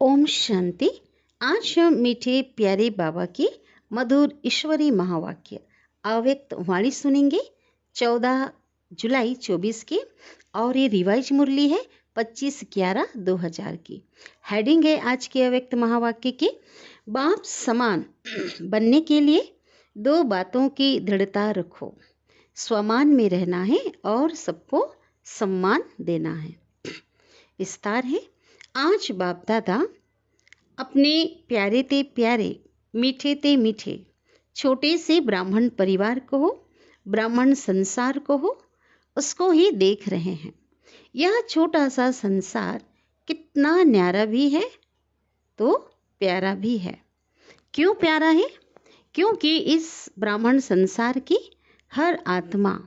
ओम शांति। आज हम मीठे प्यारे बाबा की मधुर ईश्वरी महावाक्य अव्यक्त वाणी सुनेंगे 14 जुलाई 24 की। और ये रिवाइज मुरली है 25/11/2000 की। हेडिंग है आज के अव्यक्त महावाक्य की, बाप समान बनने के लिए 2 बातों की दृढ़ता रखो। स्वमान में रहना है और सबको सम्मान देना है। विस्तार है। आज बाप दादा अपने प्यारे ते प्यारे, मीठे ते मीठे, छोटे से ब्राह्मण परिवार को हो, ब्राह्मण संसार को हो, उसको ही देख रहे हैं। यह छोटा सा संसार कितना न्यारा भी है तो प्यारा भी है। क्यों प्यारा है? क्योंकि इस ब्राह्मण संसार की हर आत्मा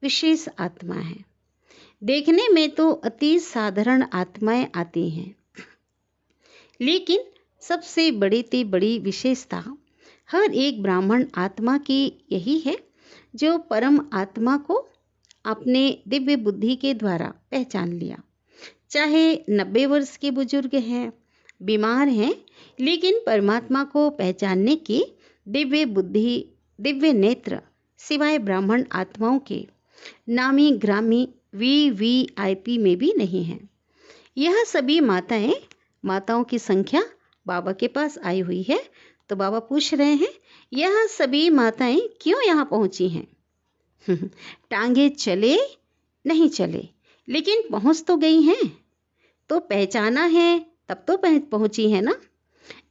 विशेष आत्मा है। देखने में तो अति साधारण आत्माएं आती हैं, लेकिन सबसे बड़ी ते बड़ी विशेषता हर एक ब्राह्मण आत्मा की यही है, जो परम आत्मा को अपने दिव्य बुद्धि के द्वारा पहचान लिया। चाहे 90 वर्ष के बुजुर्ग हैं, बीमार हैं, लेकिन परमात्मा को पहचानने की दिव्य बुद्धि, दिव्य नेत्र सिवाय ब्राह्मण आत्माओं के नामी ग्रामी VVIP में भी नहीं है। यह सभी माताओं की संख्या बाबा के पास आई हुई है। तो बाबा पूछ रहे हैं, यह सभी माताएं क्यों यहाँ पहुंची हैं? टांगे चले नहीं चले, लेकिन पहुंच तो गई हैं। तो पहचाना है तब तो पहुंची है ना।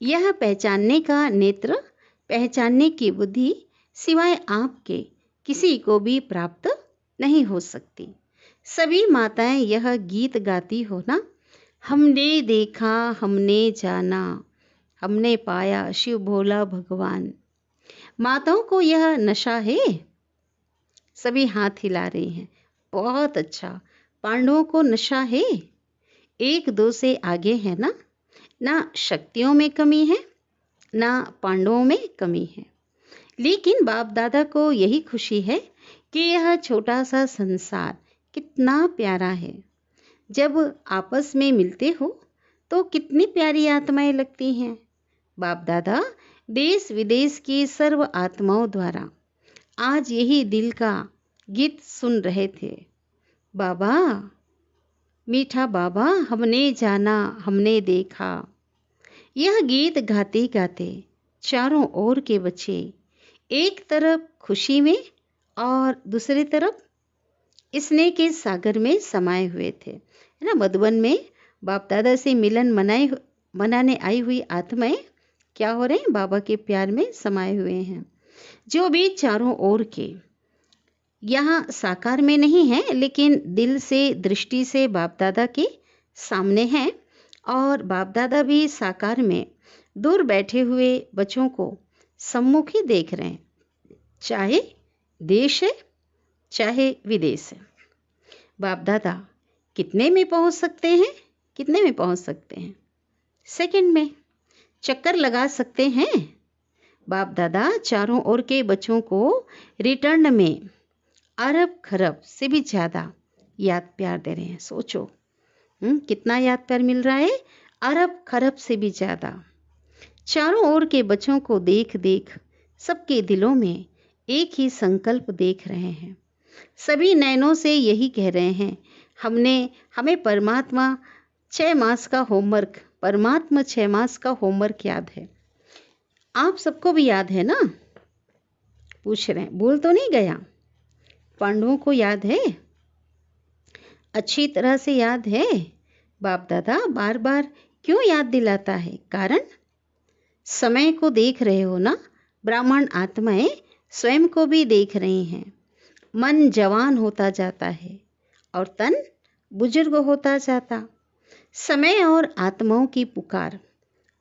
यह पहचानने का नेत्र, पहचानने की बुद्धि सिवाय आपके किसी को भी प्राप्त नहीं हो सकती। सभी माताएं यह गीत गाती हो ना, हमने देखा, हमने जाना, हमने पाया शिव भोला भगवान। माताओं को यह नशा है। सभी हाथ हिला रही हैं। बहुत अच्छा। पांडवों को नशा है, 1-2 से आगे है ना। ना शक्तियों में कमी है, ना पांडवों में कमी है। लेकिन बाप दादा को यही खुशी है कि यह छोटा सा संसार कितना प्यारा है। जब आपस में मिलते हो तो कितनी प्यारी आत्माएं लगती हैं। बाप दादा देश विदेश की सर्व आत्माओं द्वारा आज यही दिल का गीत सुन रहे थे। बाबा, मीठा बाबा, हमने जाना, हमने देखा। यह गीत गाते गाते चारों ओर के बच्चे एक तरफ खुशी में और दूसरी तरफ स्नेह के सागर में समाये हुए थे, है ना। मधुबन में बाप दादा से मिलन मनाने आई हुई आत्माएं क्या हो रहे हैं? बाबा के प्यार में समाये हुए हैं। जो भी चारों ओर के यहाँ साकार में नहीं है, लेकिन दिल से, दृष्टि से बाप दादा के सामने हैं। और बाप दादा भी साकार में दूर बैठे हुए बच्चों को सम्मुख ही देख रहे हैं, चाहे देश है चाहे विदेश है। बाप दादा कितने में पहुंच सकते हैं? कितने में पहुंच सकते हैं? सेकंड में चक्कर लगा सकते हैं। बाप दादा चारों ओर के बच्चों को रिटर्न में अरब खरब से भी ज़्यादा याद प्यार दे रहे हैं। सोचो कितना याद प्यार मिल रहा है, अरब खरब से भी ज़्यादा। चारों ओर के बच्चों को देख देख सबके दिलों में एक ही संकल्प देख रहे हैं। सभी नैनों से यही कह रहे हैं, हमें परमात्मा 6 मास का होमवर्क, परमात्मा 6 मास का होमवर्क याद है। आप सबको भी याद है ना? पूछ रहे हैं, भूल तो नहीं गया? पांडवों को याद है, अच्छी तरह से याद है। बाप दादा बार बार क्यों याद दिलाता है? कारण समय को देख रहे हो ना। ब्राह्मण आत्माएं स्वयं को भी देख रही हैं। मन जवान होता जाता है और तन बुजुर्ग होता जाता। समय और आत्माओं की पुकार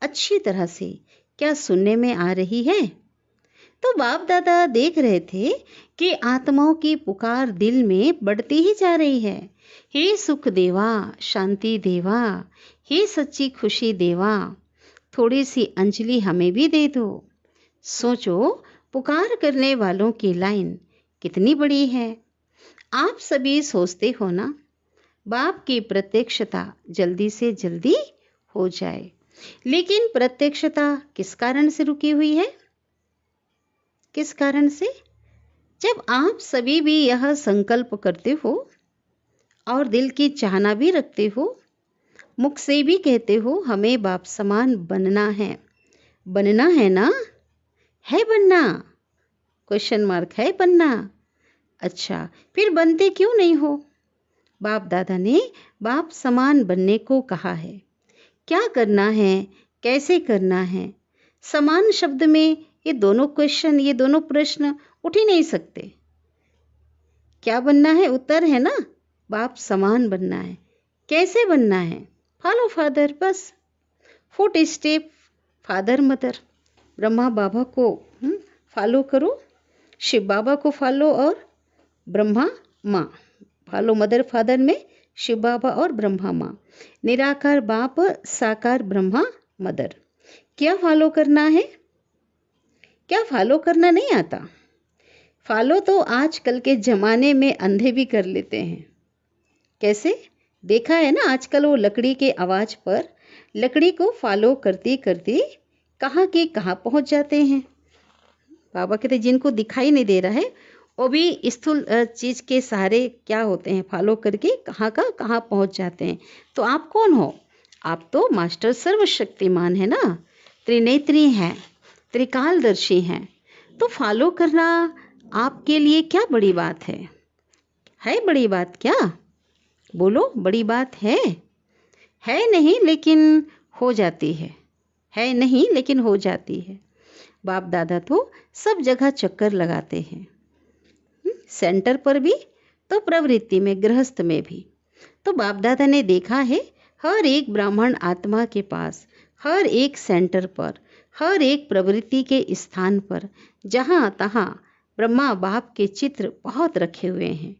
अच्छी तरह से क्या सुनने में आ रही है? तो बाप दादा देख रहे थे कि आत्माओं की पुकार दिल में बढ़ती ही जा रही है। हे सुख देवा, शांति देवा, हे सच्ची खुशी देवा, थोड़ी सी अंजलि हमें भी दे दो। सोचो, पुकार करने वालों की लाइन कितनी बड़ी है। आप सभी सोचते हो ना, बाप की प्रत्यक्षता जल्दी से जल्दी हो जाए। लेकिन प्रत्यक्षता किस कारण से रुकी हुई है? किस कारण से? जब आप सभी भी यह संकल्प करते हो और दिल की चाहना भी रखते हो, मुख से भी कहते हो हमें बाप समान बनना है ना? है बनना? क्वेश्चन मार्क है बनना। अच्छा, फिर बनते क्यों नहीं हो? बाप दादा ने बाप समान बनने को कहा है। क्या करना है, कैसे करना है? समान शब्द में ये दोनों प्रश्न उठ ही नहीं सकते। क्या बनना है? उत्तर है ना, बाप समान बनना है। कैसे बनना है? फॉलो फादर, बस footstep father mother. Brahma Baba को फॉलो करो, शिव बाबा को फॉलो और ब्रह्मा माँ फॉलो। मदर फादर में शिव बाबा और ब्रह्मा माँ। निराकार बाप, साकार ब्रह्मा मदर। क्या फॉलो करना है? क्या फॉलो करना नहीं आता? फॉलो तो आजकल के ज़माने में अंधे भी कर लेते हैं। कैसे? देखा है ना, आजकल वो लकड़ी के आवाज़ पर लकड़ी को फॉलो करते करते कहाँ के कहाँ पहुँच जाते हैं। बाबा कहते जिनको दिखाई नहीं दे रहा है वो भी स्थूल चीज़ के सहारे क्या होते हैं, फॉलो करके कहाँ का कहाँ पहुँच जाते हैं। तो आप कौन हो? आप तो मास्टर सर्वशक्तिमान है ना, त्रिनेत्री हैं, त्रिकालदर्शी हैं। तो फॉलो करना आपके लिए क्या बड़ी बात है? बड़ी बात क्या? बोलो, बड़ी बात है? नहीं लेकिन हो जाती है। नहीं लेकिन हो जाती है। बाप दादा तो सब जगह चक्कर लगाते हैं, सेंटर पर भी तो प्रवृत्ति में, गृहस्थ में भी। तो बाप दादा ने देखा है हर एक ब्राह्मण आत्मा के पास, हर एक सेंटर पर, हर एक प्रवृत्ति के स्थान पर, जहाँ तहाँ ब्रह्मा बाप के चित्र बहुत रखे हुए हैं।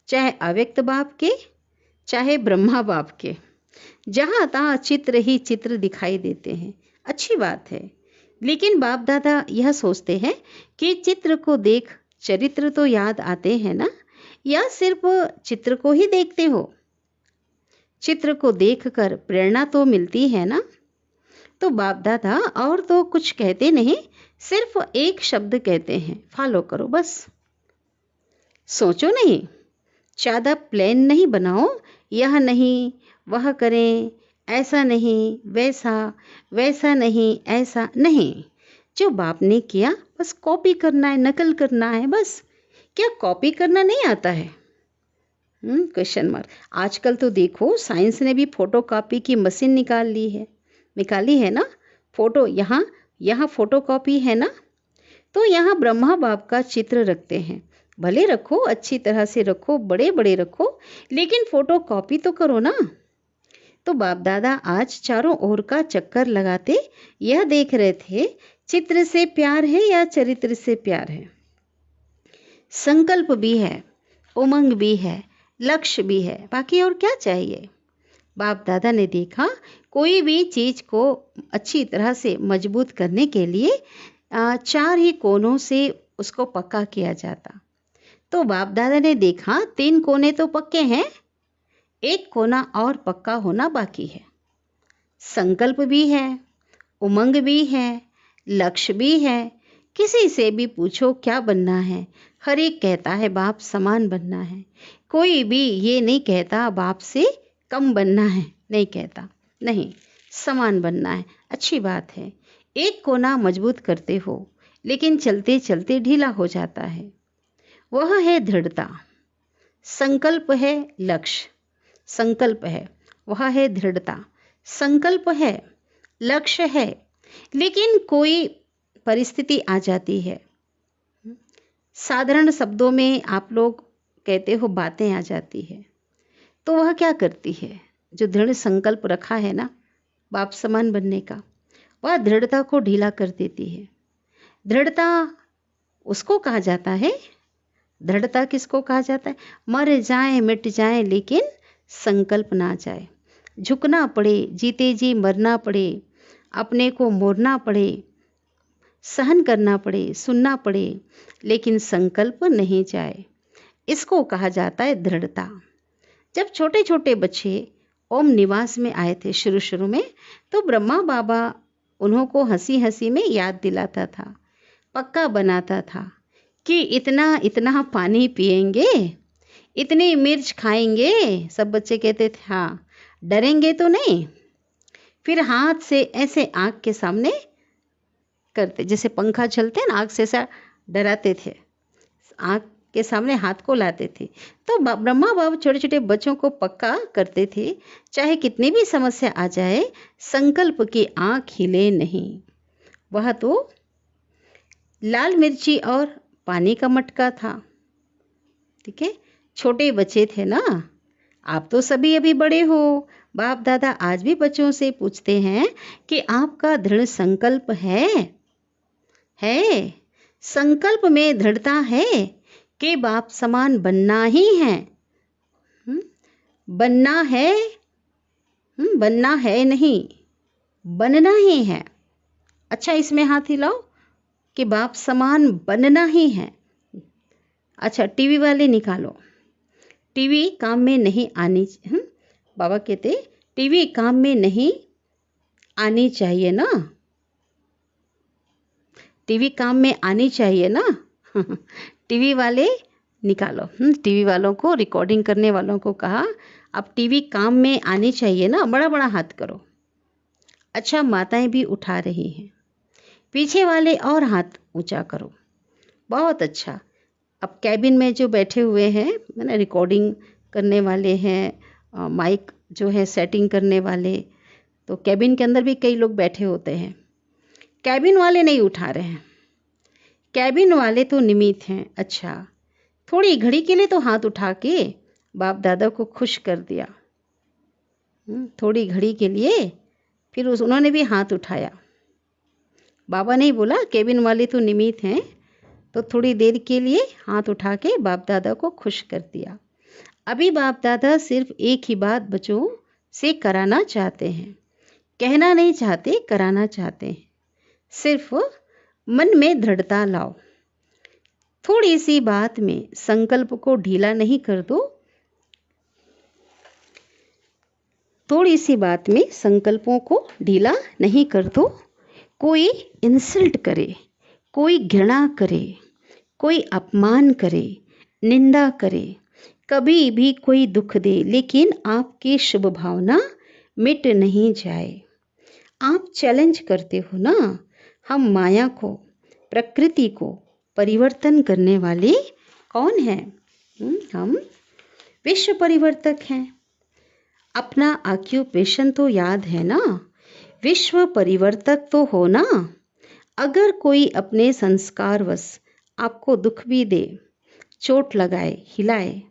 चाहे अव्यक्त बाप के, चाहे ब्रह्मा बाप के, जहाँ तहाँ चित्र ही चित्र दिखाई देते हैं। अच्छी बात है, लेकिन बाप दादा यह सोचते हैं कि चित्र को देख चरित्र तो याद आते हैं ना, या सिर्फ चित्र को ही देखते हो? चित्र को देखकर प्रेरणा तो मिलती है ना। तो बाप दादा और तो कुछ कहते नहीं, सिर्फ एक शब्द कहते हैं, फॉलो करो बस। सोचो नहीं, ज़्यादा प्लान नहीं बनाओ, यह नहीं वह करें, ऐसा नहीं वैसा नहीं, ऐसा नहीं। जो बाप ने किया बस कॉपी करना है, नकल करना है बस। क्या कॉपी करना नहीं आता है? Question mark. आजकल तो देखो साइंस ने भी फोटो कॉपी की मशीन निकाली है ना। फोटो यहाँ फोटो कॉपी है ना, तो यहाँ ब्रह्मा बाप का चित्र रखते हैं। भले रखो, अच्छी तरह से रखो, बड़े बड़े रखो, लेकिन फोटो कॉपी तो करो ना। तो बाप दादा आज चारों ओर का चक्कर लगाते यह देख रहे थे, चित्र से प्यार है या चरित्र से प्यार है? संकल्प भी है, उमंग भी है, लक्ष्य भी है, बाकी और क्या चाहिए? बाप दादा ने देखा कोई भी चीज़ को अच्छी तरह से मजबूत करने के लिए चार ही कोनों से उसको पक्का किया जाता। तो बाप दादा ने देखा 3 कोने तो पक्के हैं, एक कोना और पक्का होना बाकी है। संकल्प भी है, उमंग भी है, लक्ष्य भी है। किसी से भी पूछो क्या बनना है, हर एक कहता है बाप समान बनना है। कोई भी ये नहीं कहता बाप से कम बनना है, नहीं कहता, नहीं, समान बनना है। अच्छी बात है। एक कोना मजबूत करते हो, लेकिन चलते चलते ढीला हो जाता है। वह है दृढ़ता। संकल्प है लक्ष्य, संकल्प है, वह है दृढ़ता। संकल्प है, लक्ष्य है, लेकिन कोई परिस्थिति आ जाती है। साधारण शब्दों में आप लोग कहते हो बातें आ जाती है, तो वह क्या करती है? जो दृढ़ संकल्प रखा है ना बाप समान बनने का, वह दृढ़ता को ढीला कर देती है। दृढ़ता उसको कहा जाता है, दृढ़ता किसको कहा जाता है? मर जाए मिट जाए लेकिन संकल्प ना जाए। झुकना पड़े, जीते जी मरना पड़े, अपने को मोड़ना पड़े, सहन करना पड़े, सुनना पड़े, लेकिन संकल्प नहीं जाए। इसको कहा जाता है दृढ़ता। जब छोटे छोटे बच्चे ओम निवास में आए थे शुरू शुरू में, तो ब्रह्मा बाबा उन्हों को हंसी हंसी में याद दिलाता था, पक्का बनाता था कि इतना इतना पानी पिएंगे, इतनी मिर्च खाएंगे। सब बच्चे कहते थे हाँ, डरेंगे तो नहीं। फिर हाथ से ऐसे आँख के सामने करते, जैसे पंखा चलते हैं ना, आँख से ऐसा डराते थे, आँख के सामने हाथ को लाते थे। तो ब्रह्मा बाबा छोटे छोटे बच्चों को पक्का करते थे, चाहे कितनी भी समस्या आ जाए, संकल्प की आँख हिले नहीं। वह तो लाल मिर्ची और पानी का मटका था। ठीक है, छोटे बच्चे थे ना, आप तो सभी अभी बड़े हो। बाप दादा आज भी बच्चों से पूछते हैं कि आपका दृढ़ संकल्प है संकल्प में दृढ़ता है कि बाप समान बनना ही है। बनना है, बनना है नहीं, बनना ही है। अच्छा, इसमें हाथ हिलाओ कि बाप समान बनना ही है। अच्छा, टीवी वाले निकालो, टीवी काम में नहीं आनी। बाबा कहते टीवी काम में नहीं आनी चाहिए ना, टीवी काम में आनी चाहिए ना। टीवी वाले निकालो। टीवी वालों को, रिकॉर्डिंग करने वालों को कहा, अब टीवी काम में आनी चाहिए ना, बड़ा बड़ा हाथ करो। अच्छा, माताएं भी उठा रही हैं। पीछे वाले और हाथ ऊंचा करो, बहुत अच्छा। अब कैबिन में जो बैठे हुए हैं, मैंने रिकॉर्डिंग करने वाले हैं, माइक जो है सेटिंग करने वाले, तो कैबिन के अंदर भी कई लोग बैठे होते हैं। कैबिन वाले नहीं उठा रहे हैं, कैबिन वाले तो निमित्त हैं। अच्छा, थोड़ी घड़ी के लिए तो हाथ उठा के बाप दादा को खुश कर दिया। थोड़ी घड़ी के लिए फिर उन्होंने भी हाथ उठाया। बाबा नहीं बोला कैबिन वाले तो निमित्त हैं, तो थोड़ी देर के लिए हाथ उठा के बाप दादा को खुश कर दिया। अभी बाप दादा सिर्फ एक ही बात बच्चों से कराना चाहते हैं, कहना नहीं चाहते, कराना चाहते हैं। सिर्फ मन में दृढ़ता लाओ, थोड़ी सी बात में संकल्प को ढीला नहीं कर दो, थोड़ी सी बात में संकल्पों को ढीला नहीं कर दो। कोई इंसल्ट करे, कोई घृणा करे, कोई अपमान करे, निंदा करे, कभी भी कोई दुख दे, लेकिन आपकी शुभ भावना मिट नहीं जाए। आप चैलेंज करते हो ना, हम माया को, प्रकृति को परिवर्तन करने वाले कौन हैं? हम विश्व परिवर्तक हैं। अपना ऑक्यूपेशन तो याद है ना, विश्व परिवर्तक तो हो ना। अगर कोई अपने संस्कारवश आपको दुख भी दे, चोट लगाए, हिलाए,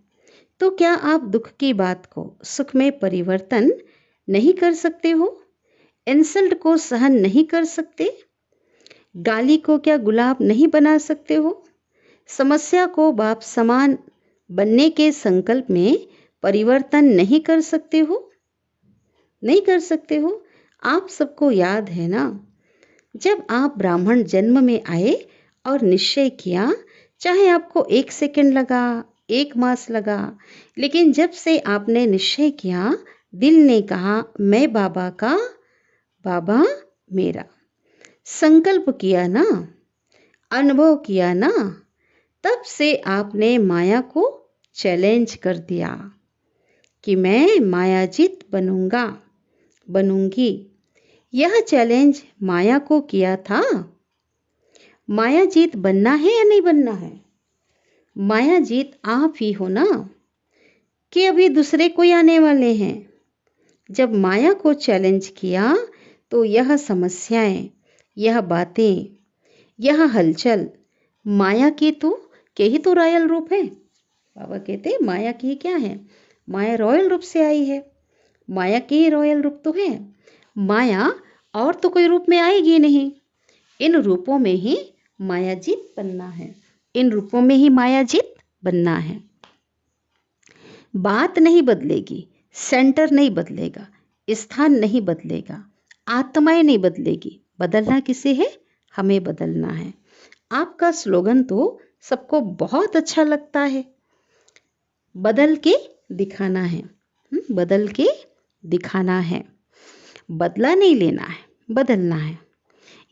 तो क्या आप दुख की बात को सुख में परिवर्तन नहीं कर सकते हो? इंसल्ट को सहन नहीं कर सकते? गाली को क्या गुलाब नहीं बना सकते हो? समस्या को बाप समान बनने के संकल्प में परिवर्तन नहीं कर सकते हो? नहीं कर सकते हो। आप सबको याद है ना, जब आप ब्राह्मण जन्म में आए और निश्चय किया, चाहे आपको 1 सेकंड लगा, 1 मास लगा, लेकिन जब से आपने निश्चय किया, दिल ने कहा मैं बाबा का, बाबा मेरा। संकल्प किया ना, अनुभव किया ना, तब से आपने माया को चैलेंज कर दिया कि मैं मायाजीत बनूंगा, बनूंगी। यह चैलेंज माया को किया था। मायाजीत बनना है या नहीं बनना है? मायाजीत आप ही हो ना, कि अभी दूसरे कोई आने वाले हैं। जब माया को चैलेंज किया तो यह समस्याएं, यह बातें, यह हलचल माया के ही तो रॉयल रूप है। बाबा कहते माया की क्या है? माया रॉयल रूप से आई है, माया के ही रॉयल रूप तो है। माया और तो कोई रूप में आएगी नहीं, इन रूपों में ही मायाजीत बनना है, इन रूपों में ही मायाजीत बनना है। बात नहीं बदलेगी, सेंटर नहीं बदलेगा, स्थान नहीं बदलेगा, आत्माएं नहीं बदलेगी। बदलना किसे है? हमें बदलना है। आपका स्लोगन तो सबको बहुत अच्छा लगता है, बदल के दिखाना है, बदल के दिखाना है, बदला नहीं लेना है, बदलना है।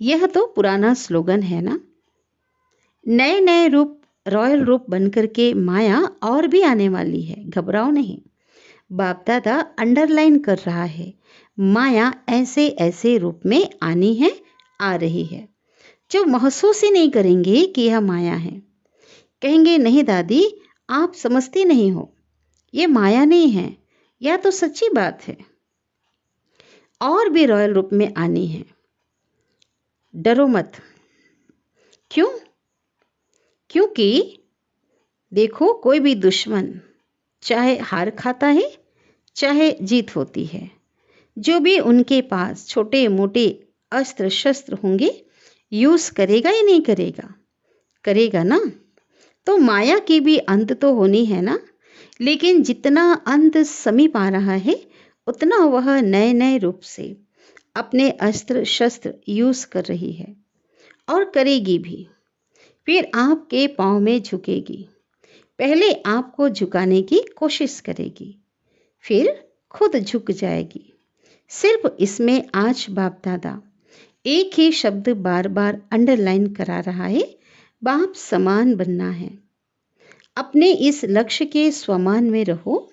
यह तो पुराना स्लोगन है ना। नए नए रूप, रॉयल रूप बनकर के माया और भी आने वाली है, घबराओ नहीं। बाप दादा अंडरलाइन कर रहा है, माया ऐसे ऐसे रूप में आनी है, आ रही है, जो महसूस ही नहीं करेंगे कि यह माया है। कहेंगे नहीं दादी, आप समझती नहीं हो, ये माया नहीं है, यह तो सच्ची बात है। और भी रॉयल रूप में आनी है, डरो मत। क्यों? क्योंकि देखो, कोई भी दुश्मन चाहे हार खाता है चाहे जीत होती है, जो भी उनके पास छोटे मोटे अस्त्र शस्त्र होंगे यूज करेगा या नहीं करेगा? करेगा ना। तो माया की भी अंत तो होनी है ना। लेकिन जितना अंत समीप आ रहा है उतना वह नए नए रूप से अपने अस्त्र शस्त्र यूज कर रही है और करेगी भी। फिर आपके पाँव में झुकेगी, पहले आपको झुकाने की कोशिश करेगी, फिर खुद झुक जाएगी। सिर्फ इसमें आज बाप दादा एक ही शब्द बार बार अंडरलाइन करा रहा है, बाप समान बनना है। अपने इस लक्ष्य के स्वमान में रहो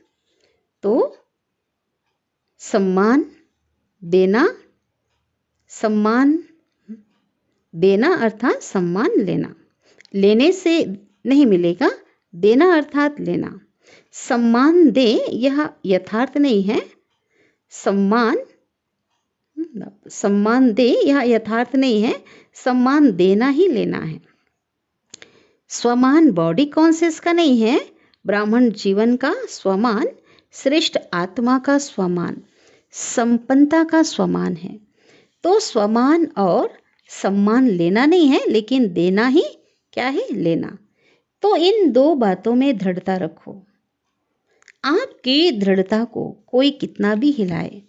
तो सम्मान देना, सम्मान देना अर्थात सम्मान लेना, लेने से नहीं मिलेगा, देना अर्थात लेना। सम्मान दे यह यथार्थ नहीं है, सम्मान दे यह यथार्थ नहीं है, सम्मान देना ही लेना है। स्वमान बॉडी कॉन्शियस का नहीं है, ब्राह्मण जीवन का स्वमान श्रेष्ठ आत्मा का स्वमान, संपन्नता का स्वमान है। तो स्वमान और सम्मान लेना नहीं है, लेकिन देना ही क्या है? लेना। तो इन दो बातों में दृढ़ता रखो। आपकी दृढ़ता को कोई कितना भी हिलाए,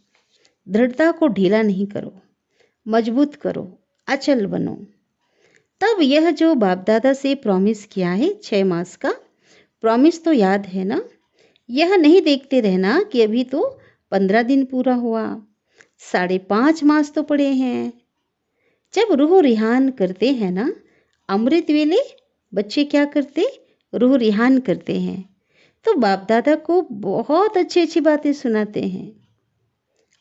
दृढ़ता को ढीला नहीं करो, मजबूत करो, अचल बनो। तब यह जो बाप दादा से प्रॉमिस किया है 6 मास का प्रॉमिस तो याद है ना। यह नहीं देखते रहना कि अभी तो 15 दिन पूरा हुआ, 5.5 मास तो पड़े हैं। जब रूह रिहान करते हैं ना, अमृत वेले बच्चे क्या करते? रूह रिहान करते हैं, तो बाप दादा को बहुत अच्छी अच्छी बातें सुनाते हैं।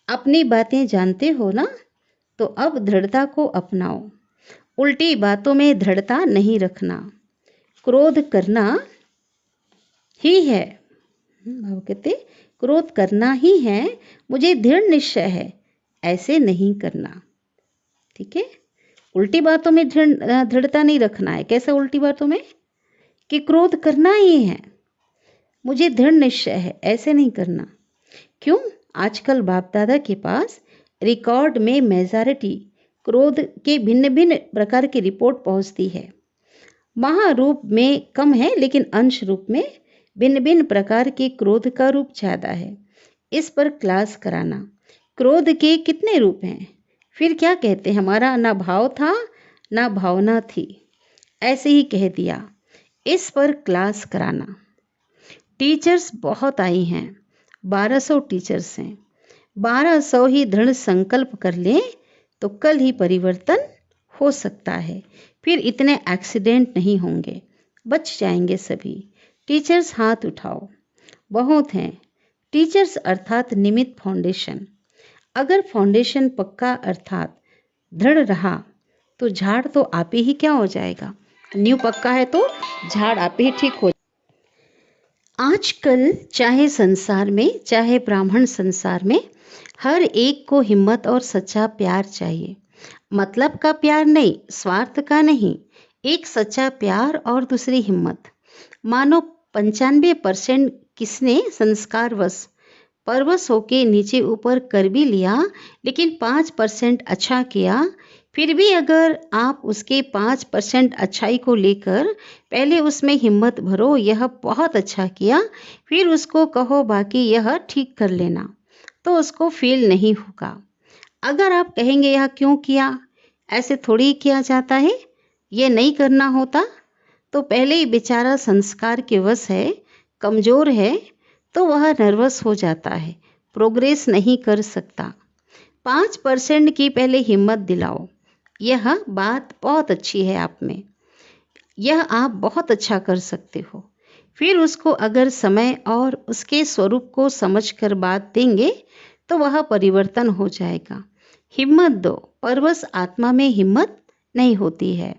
अपनी बातें जानते हो ना, तो अब दृढ़ता को अपनाओ। उल्टी बातों में दृढ़ता नहीं रखना, क्रोध करना ही है। बाबा कहते क्रोध करना ही है, मुझे दृढ़ निश्चय है, ऐसे नहीं करना। ठीक है, उल्टी बातों में दृढ़ता नहीं रखना है। कैसे उल्टी बातों में? कि क्रोध करना ही है, मुझे दृढ़ निश्चय है, ऐसे नहीं करना। क्यों? आजकल बाप दादा के पास रिकॉर्ड में मेजॉरिटी क्रोध के भिन्न भिन्न प्रकार की रिपोर्ट पहुंचती है। महारूप में कम है, लेकिन अंश रूप में भिन्न भिन्न प्रकार के क्रोध का रूप ज़्यादा है। इस पर क्लास कराना, क्रोध के कितने रूप हैं, फिर क्या कहते हैं, हमारा ना भाव था ना भावना थी, ऐसे ही कह दिया। इस पर क्लास कराना। टीचर्स बहुत आई हैं, 1200 टीचर्स हैं। 1200 ही दृढ़ संकल्प कर लें तो कल ही परिवर्तन हो सकता है। फिर इतने एक्सीडेंट नहीं होंगे, बच जाएंगे सभी। टीचर्स हाथ उठाओ, बहुत हैं। टीचर्स अर्थात निमित्त फाउंडेशन। अगर फाउंडेशन पक्का अर्थात दृढ़ रहा तो झाड़ तो आप ही क्या हो जाएगा। नींव पक्का है तो झाड़ आप ही ठीक हो। आजकल चाहे संसार में चाहे ब्राह्मण संसार में हर एक को हिम्मत और सच्चा प्यार चाहिए। मतलब का प्यार नहीं, स्वार्थ का नहीं, एक सच्चा प्यार और दूसरी हिम्मत। मानो 95% किसने संस्कारवश परवश होके नीचे ऊपर कर भी लिया, लेकिन 5% अच्छा किया। फिर भी अगर आप उसके 5% अच्छाई को लेकर पहले उसमें हिम्मत भरो, यह बहुत अच्छा किया, फिर उसको कहो बाकी यह ठीक कर लेना, तो उसको फील नहीं होगा। अगर आप कहेंगे यह क्यों किया, ऐसे थोड़ी ही किया जाता है, ये नहीं करना होता, तो पहले ही बेचारा संस्कार के वश है, कमज़ोर है, तो वह नर्वस हो जाता है, प्रोग्रेस नहीं कर सकता। 5% की पहले हिम्मत दिलाओ। यह बात बहुत अच्छी है आप में, यह आप बहुत अच्छा कर सकते हो। फिर उसको अगर समय और उसके स्वरूप को समझकर बात देंगे तो वह परिवर्तन हो जाएगा। हिम्मत दो, परवश आत्मा में हिम्मत नहीं होती है।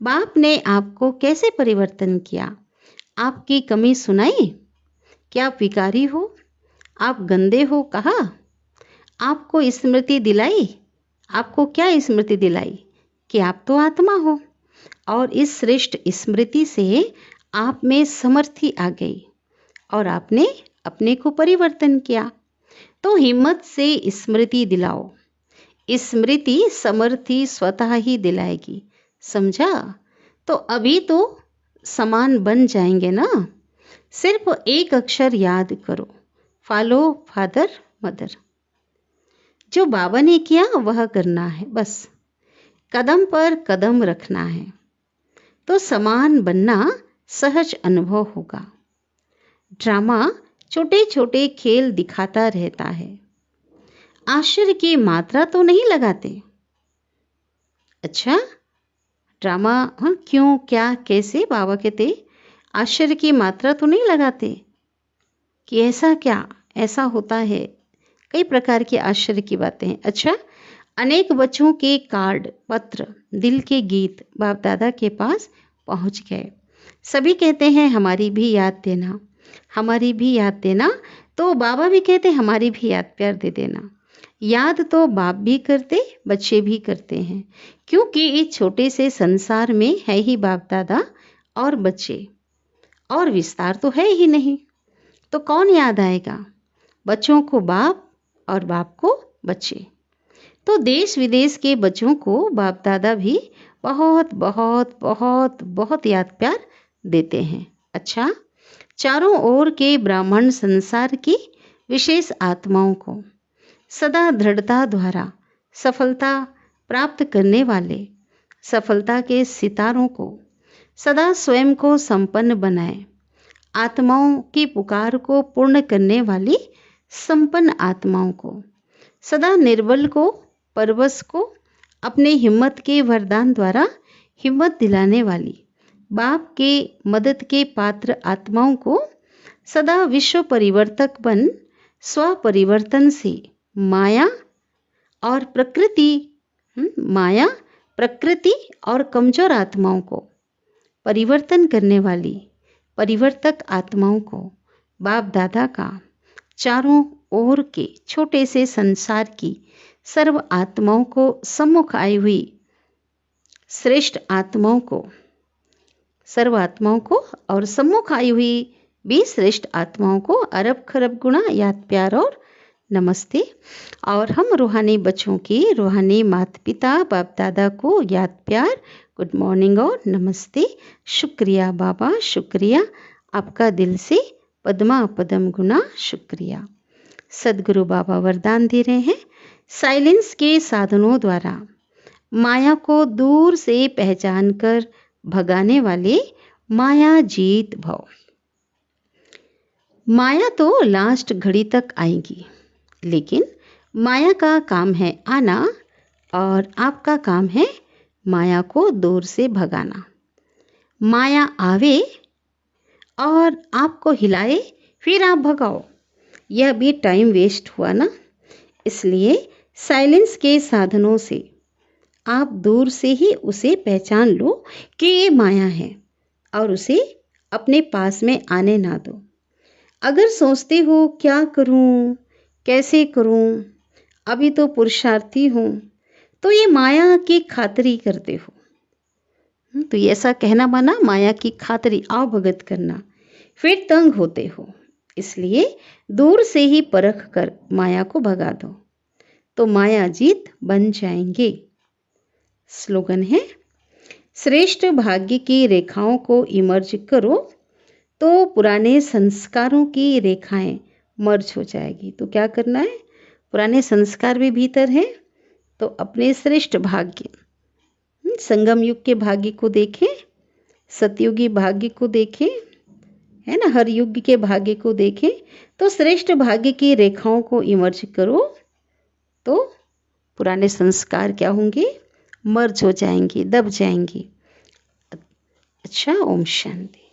बाप ने आपको कैसे परिवर्तन किया? आपकी कमी सुनाई? क्या आप विकारी हो? आप गंदे हो कहा? आपको स्मृति दिलाई? आपको क्या स्मृति दिलाई? कि आप तो आत्मा हो। और इस श्रेष्ठ स्मृति से आप में समर्थी आ गई और आपने अपने को परिवर्तन किया। तो हिम्मत से स्मृति दिलाओ। स्मृति समर्थी स्वतः ही दिलाएगी, समझा? तो अभी तो समान बन जाएंगे ना। सिर्फ एक अक्षर याद करो, फॉलो फादर मदर। जो बाबा ने किया वह करना है, बस कदम पर कदम रखना है, तो समान बनना सहज अनुभव होगा। ड्रामा छोटे छोटे खेल दिखाता रहता है, आश्चर्य की मात्रा तो नहीं लगाते। अच्छा, ड्रामा हाँ क्यों, क्या, कैसे? बाबा कहते आश्चर्य की मात्रा तो नहीं लगाते कि ऐसा क्या, ऐसा होता है। कई प्रकार की आश्चर्य की बातें हैं। अच्छा, अनेक बच्चों के कार्ड, पत्र, दिल के गीत बाप दादा के पास पहुंच गए। सभी कहते हैं हमारी भी याद देना, हमारी भी याद देना। तो बाबा भी कहते हमारी भी याद प्यार दे देना। याद तो बाप भी करते, बच्चे भी करते हैं, क्योंकि इस छोटे से संसार में है ही बाप दादा और बच्चे, और विस्तार तो है ही नहीं। तो कौन याद आएगा? बच्चों को बाप और बाप को बच्चे। तो देश विदेश के बच्चों को बाप दादा भी बहुत बहुत बहुत बहुत याद प्यार देते हैं। अच्छा, चारों ओर के ब्राह्मण संसार की विशेष आत्माओं को सदा दृढ़ता द्वारा सफलता प्राप्त करने वाले सफलता के सितारों को सदा स्वयं को संपन्न बनाए। आत्माओं की पुकार को पूर्ण करने वाली संपन्न आत्माओं को, सदा निर्बल को, परवश को अपने हिम्मत के वरदान द्वारा हिम्मत दिलाने वाली बाप के मदद के पात्र आत्माओं को सदा विश्व परिवर्तक बन स्वपरिवर्तन से माया और प्रकृति और कमजोर आत्माओं को परिवर्तन करने वाली परिवर्तक आत्माओं को बाप दादा का चारों ओर के छोटे से संसार की सर्व आत्माओं को सम्मुख आई हुई श्रेष्ठ आत्माओं को, सर्व आत्माओं को और सम्मुख आई हुई भी श्रेष्ठ आत्माओं को अरब खरब गुणा याद प्यार और नमस्ते। और हम रूहानी बच्चों की रूहानी माता पिता बाप दादा को याद प्यार गुड मॉर्निंग और नमस्ते। शुक्रिया बाबा, शुक्रिया, आपका दिल से पद्मा पदम गुना शुक्रिया। सदगुरु बाबा वरदान दे रहे हैं, साइलेंस के साधनों द्वारा माया को दूर से पहचान कर भगाने वाले माया जीत भव। माया तो लास्ट घड़ी तक आएगी, लेकिन माया का काम है आना और आपका काम है माया को दूर से भगाना। माया आवे और आपको हिलाए, फिर आप भगाओ, यह भी टाइम वेस्ट हुआ ना। इसलिए साइलेंस के साधनों से आप दूर से ही उसे पहचान लो कि ये माया है और उसे अपने पास में आने ना दो। अगर सोचते हो क्या करूं, कैसे करूं, अभी तो पुरुषार्थी हूं, तो ये माया की खातरी करते हो। तो ये ऐसा कहना माना माया की खातरी, आओ भगत करना, फिर तंग होते हो। इसलिए दूर से ही परख कर माया को भगा दो, तो माया जीत बन जाएंगे। स्लोगन है, श्रेष्ठ भाग्य की रेखाओं को इमर्ज करो तो पुराने संस्कारों की रेखाएं मर्ज हो जाएगी। तो क्या करना है? पुराने संस्कार भी भीतर हैं, तो अपने श्रेष्ठ भाग्य, संगम युग के भाग्य को देखें, सतयुगी भाग्य को देखें, है ना। हर युग के भाग्य को देखें तो श्रेष्ठ भाग्य की रेखाओं को इमर्ज करो तो पुराने संस्कार क्या होंगे, मर्ज हो जाएंगे, दब जाएंगे। अच्छा, ओम शांति।